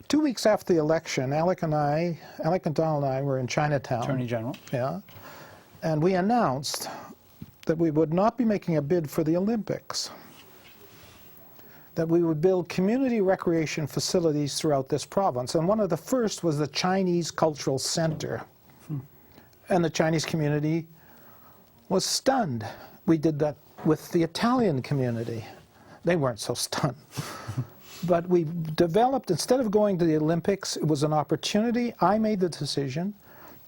2 weeks after the election, Alec McDonald and I were in Chinatown. Attorney General. Yeah. And we announced that we would not be making a bid for the Olympics, that we would build community recreation facilities throughout this province. And one of the first was the Chinese Cultural Center. And the Chinese community was stunned. We did that with the Italian community. They weren't so stunned. But we developed, instead of going to the Olympics, it was an opportunity. I made the decision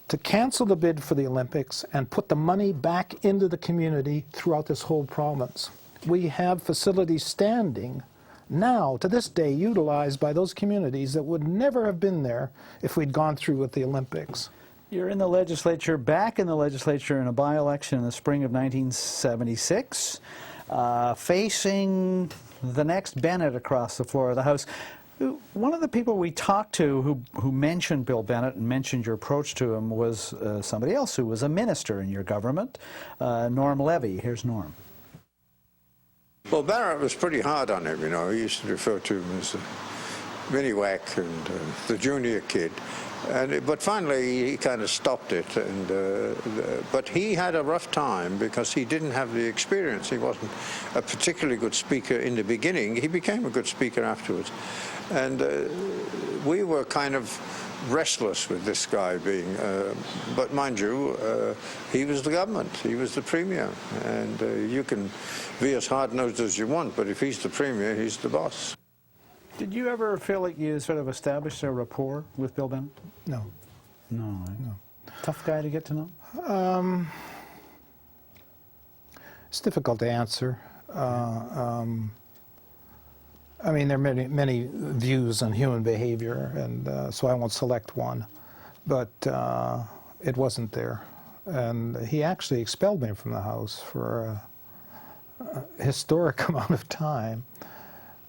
to cancel the bid for the Olympics and put the money back into the community throughout this whole province. We have facilities standing now, to this day, utilized by those communities that would never have been there if we'd gone through with the Olympics. You're in the legislature, back in the legislature in a by-election in the spring of 1976, facing the next Bennett across the floor of the House. One of the people we talked to who mentioned Bill Bennett and mentioned your approach to him was somebody else who was a minister in your government, Norm Levy. Here's Norm. Well, Barrett was pretty hard on him, you know. He used to refer to him as a mini-whack and the junior kid. But finally, he kind of stopped it. But he had a rough time because he didn't have the experience. He wasn't a particularly good speaker in the beginning. He became a good speaker afterwards. And we were kind of restless with this guy being, but mind you, he was the government, he was the Premier, and you can be as hard-nosed as you want, but if he's the Premier, he's the boss. Did you ever feel like you sort of established a rapport with Bill Bennett? No. No. Tough guy to get to know? It's difficult to answer. I mean, there are many views on human behavior, and so I won't select one. But it wasn't there. And he actually expelled me from the House for a historic amount of time.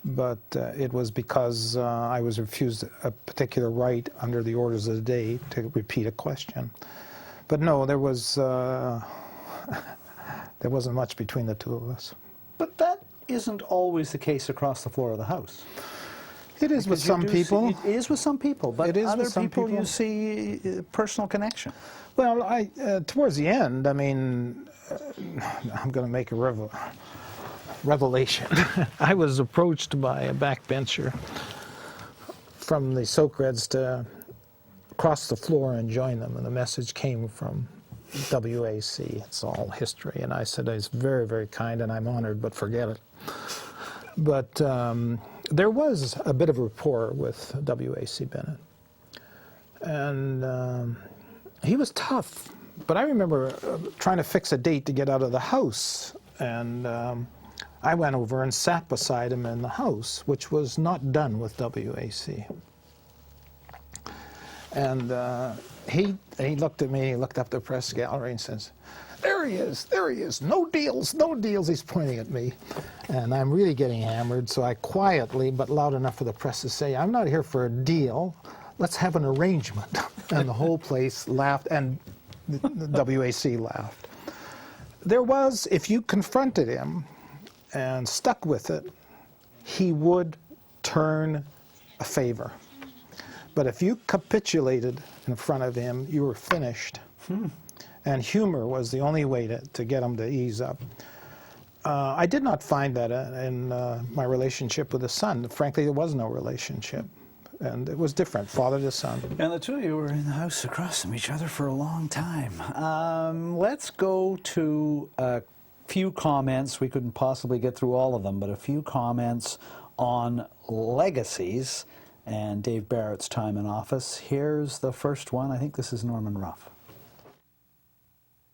But it was because I was refused a particular right under the orders of the day to repeat a question. But no, there wasn't much between the two of us. But that isn't always the case across the floor of the House. It is with some people. It is with some people, but other people you see personal connection. Well, towards the end, I mean, I'm going to make a revelation. I was approached by a backbencher from the Socreds to cross the floor and join them, and the message came from WAC. It's all history. And I said, it's very, very kind, and I'm honored, but forget it. But there was a bit of rapport with WAC Bennett. And he was tough. But I remember trying to fix a date to get out of the House. And I went over and sat beside him in the House, which was not done with WAC. And he looked at me, he looked up the press gallery and says, There he is, there he is. No deals, no deals. He's pointing at me. And I'm really getting hammered, so I quietly, but loud enough for the press to say, I'm not here for a deal. Let's have an arrangement. And the whole place laughed, and the WAC laughed. There was, if you confronted him and stuck with it, he would turn a favor. But if you capitulated in front of him, you were finished. And humor was the only way to get him to ease up. I did not find that in my relationship with his son. Frankly, there was no relationship. And it was different, father to son. And the two of you were in the house across from each other for a long time. Let's go to a few comments. We couldn't possibly get through all of them, but a few comments on legacies and Dave Barrett's time in office. Here's the first one. I think this is Norman Ruff.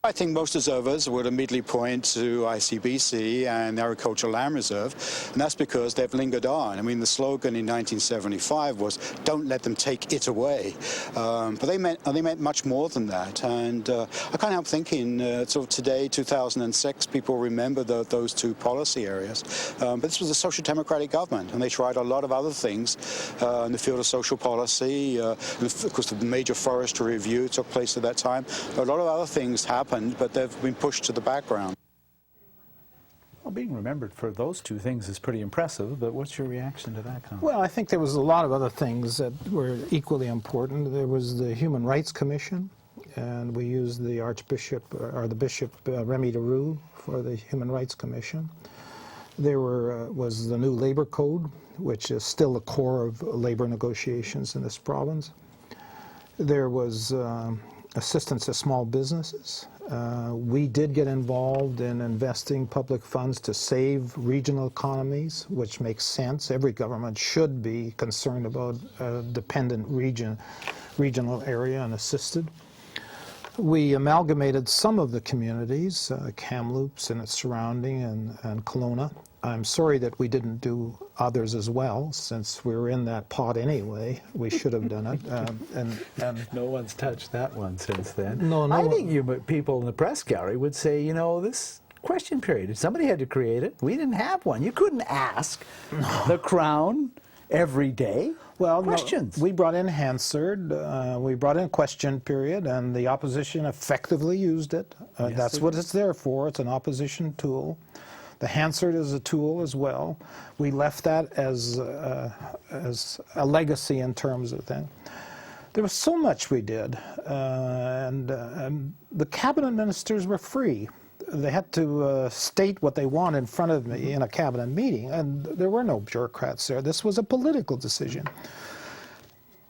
I think most observers would immediately point to ICBC and Agricultural Land Reserve, and that's because they've lingered on. I mean, the slogan in 1975 was, "Don't let them take it away." But they meant much more than that. And I can't help thinking, sort of today, 2006, people remember those two policy areas. But this was a social democratic government, and they tried a lot of other things in the field of social policy. And of course, the major forestry review took place at that time. A lot of other things happened, but they've been pushed to the background. Well, being remembered for those two things is pretty impressive, but what's your reaction to that comment? Well, I think there was a lot of other things that were equally important. There was the Human Rights Commission, and we used the Archbishop, or the Bishop Remy DeRue for the Human Rights Commission. There was the new Labor Code, which is still the core of labor negotiations in this province. There was assistance to small businesses. We did get involved in investing public funds to save regional economies, which makes sense. Every government should be concerned about a dependent regional area and assisted. We amalgamated some of the communities, Kamloops and its surrounding, and Kelowna. I'm sorry that we didn't do others as well, since we were in that pot anyway. We should have done it. And no one's touched that one since then. No, I think people in the press gallery would say, you know, this question period, somebody had to create it. We didn't have one. You couldn't ask the Crown every day. Well, questions. No, we brought in Hansard, we brought in question period, and the opposition effectively used it. Yes, that's what it's there for. It's an opposition tool. The Hansard is a tool as well. We left that as a legacy in terms of that. There was so much we did, and the cabinet ministers were free. They had to state what they want in front of me in a cabinet meeting, and there were no bureaucrats there. This was a political decision.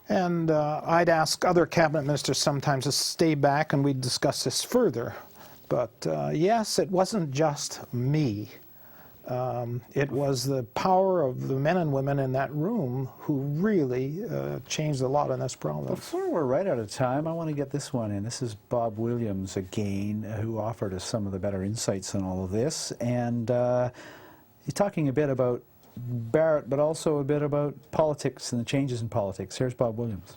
And I'd ask other cabinet ministers sometimes to stay back and we'd discuss this further. But yes, it wasn't just me. It was the power of the men and women in that room who really changed a lot in this problem. Before we're right out of time, I want to get this one in. This is Bob Williams again, who offered us some of the better insights on all of this. And he's talking a bit about Barrett, but also a bit about politics and the changes in politics. Here's Bob Williams.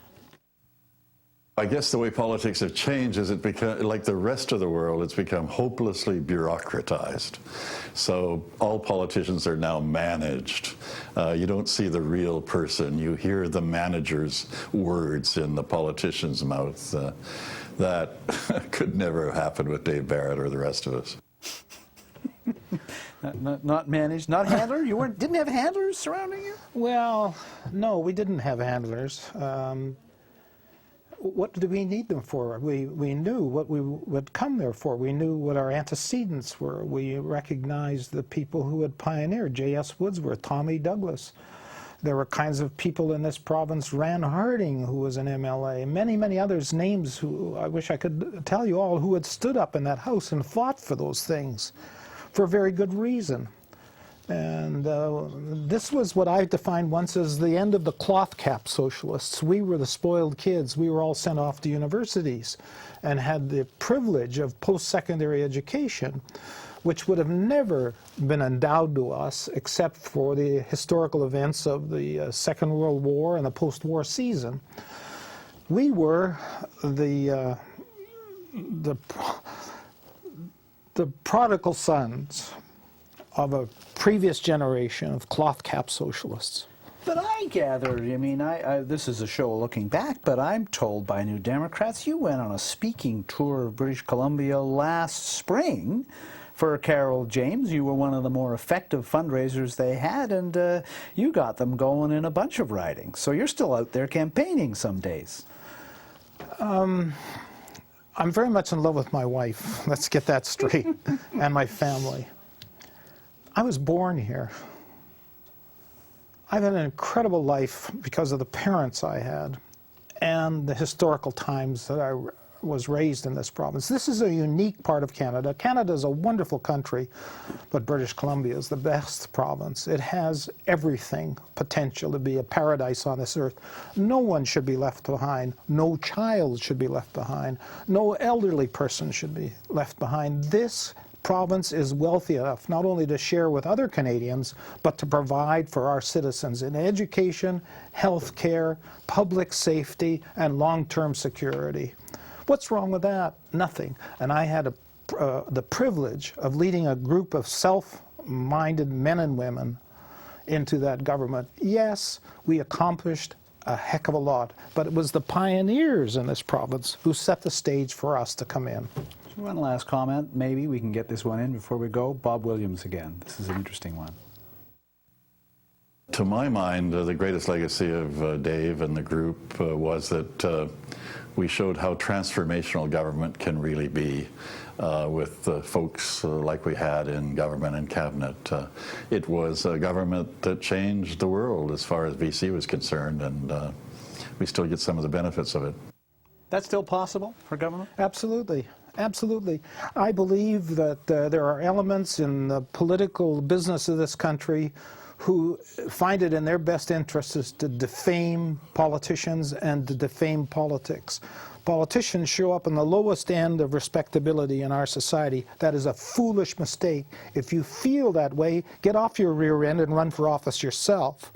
I guess the way politics have changed is it become, like the rest of the world, it's become hopelessly bureaucratized. So all politicians are now managed. You don't see the real person. You hear the manager's words in the politician's mouth. That could never have happened with Dave Barrett or the rest of us. Not managed, not handler? You didn't have handlers surrounding you? Well, no, we didn't have handlers. What did we need them for? We knew what we would come there for. We knew what our antecedents were. We recognized the people who had pioneered. J.S. Woodsworth, Tommy Douglas. There were kinds of people in this province, Ran Harding, who was an MLA, many, many others, names who I wish I could tell you all, who had stood up in that house and fought for those things for a very good reason. And this was what I defined once as the end of the cloth cap socialists. We were the spoiled kids. We were all sent off to universities and had the privilege of post-secondary education, which would have never been endowed to us except for the historical events of the Second World War and the post-war season. We were the the prodigal sons of a previous generation of cloth-cap socialists. But I gather, I mean, this is a show looking back, but I'm told by New Democrats you went on a speaking tour of British Columbia last spring for Carol James. You were one of the more effective fundraisers they had, and you got them going in a bunch of ridings. So you're still out there campaigning some days. I'm very much in love with my wife. Let's get that straight. And my family. I was born here. I've had an incredible life because of the parents I had and the historical times that I was raised in this province. This is a unique part of Canada. Canada is a wonderful country, but British Columbia is the best province. It has everything potential to be a paradise on this earth. No one should be left behind. No child should be left behind. No elderly person should be left behind. This province is wealthy enough not only to share with other Canadians, but to provide for our citizens in education, health care, public safety, and long-term security. What's wrong with that? Nothing. And I had the privilege of leading a group of self-minded men and women into that government. Yes, we accomplished a heck of a lot, but it was the pioneers in this province who set the stage for us to come in. One last comment, maybe we can get this one in before we go. Bob Williams again. This is an interesting one. To my mind, the greatest legacy of Dave and the group was that we showed how transformational government can really be with folks like we had in government and cabinet. It was a government that changed the world as far as BC was concerned, and we still get some of the benefits of it. That's still possible for government? Absolutely. Absolutely. I believe that there are elements in the political business of this country who find it in their best interests to defame politicians and to defame politics. Politicians show up in the lowest end of respectability in our society. That is a foolish mistake. If you feel that way, get off your rear end and run for office yourself.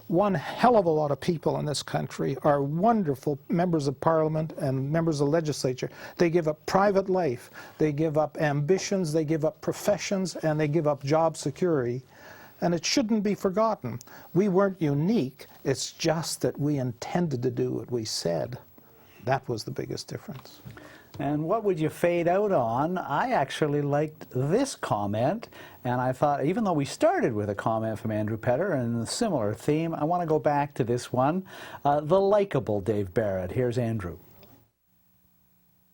One hell of a lot of people in this country are wonderful members of Parliament and members of the legislature. They give up private life, they give up ambitions, they give up professions, and they give up job security. And it shouldn't be forgotten. We weren't unique, it's just that we intended to do what we said. That was the biggest difference. And what would you fade out on? I actually liked this comment, and I thought, even though we started with a comment from Andrew Petter and a similar theme, I want to go back to this one. The likable Dave Barrett. Here's Andrew.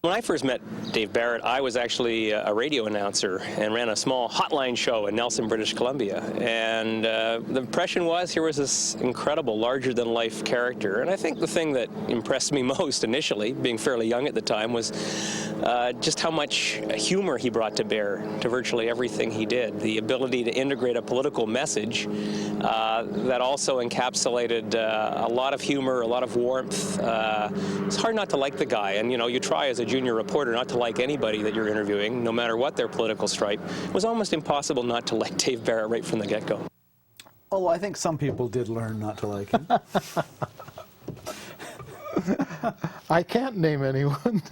When I first met Dave Barrett, I was actually a radio announcer and ran a small hotline show in Nelson, British Columbia. And the impression was here was this incredible, larger-than-life character. And I think the thing that impressed me most initially, being fairly young at the time, was just how much humor he brought to bear to virtually everything he did. The ability to integrate a political message that also encapsulated a lot of humor, a lot of warmth. It's hard not to like the guy. And, you know, you try as a junior reporter not to like anybody that you're interviewing, no matter what their political stripe. It was almost impossible not to like Dave Barrett right from the get-go. Oh, I think some people did learn not to like him. I can't name anyone.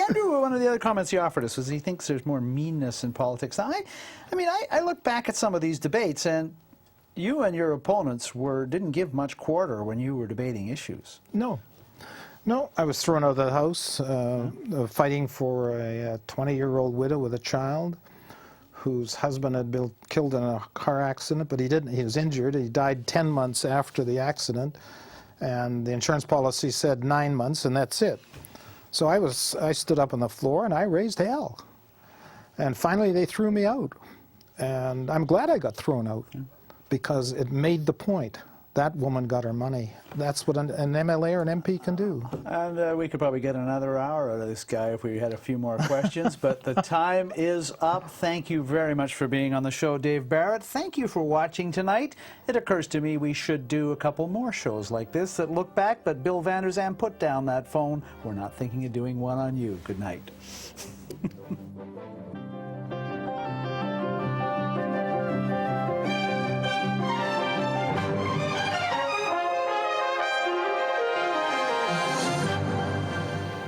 Andrew, one of the other comments he offered us was he thinks there's more meanness in politics. I mean, I look back at some of these debates, and you and your opponents didn't give much quarter when you were debating issues. No. No, I was thrown out of the house fighting for a 20-year-old widow with a child whose husband had been killed in a car accident, but he didn't. He was injured. He died 10 months after the accident, and the insurance policy said 9 months, and that's it. So I stood up on the floor and I raised hell. And finally they threw me out. And I'm glad I got thrown out because it made the point. That woman got her money. That's what an MLA or an MP can do. And we could probably get another hour out of this guy if we had a few more questions, but the time is up. Thank you very much for being on the show, Dave Barrett. Thank you for watching tonight. It occurs to me we should do a couple more shows like this that look back, but Bill Vander Zalm, put down that phone. We're not thinking of doing one on you. Good night.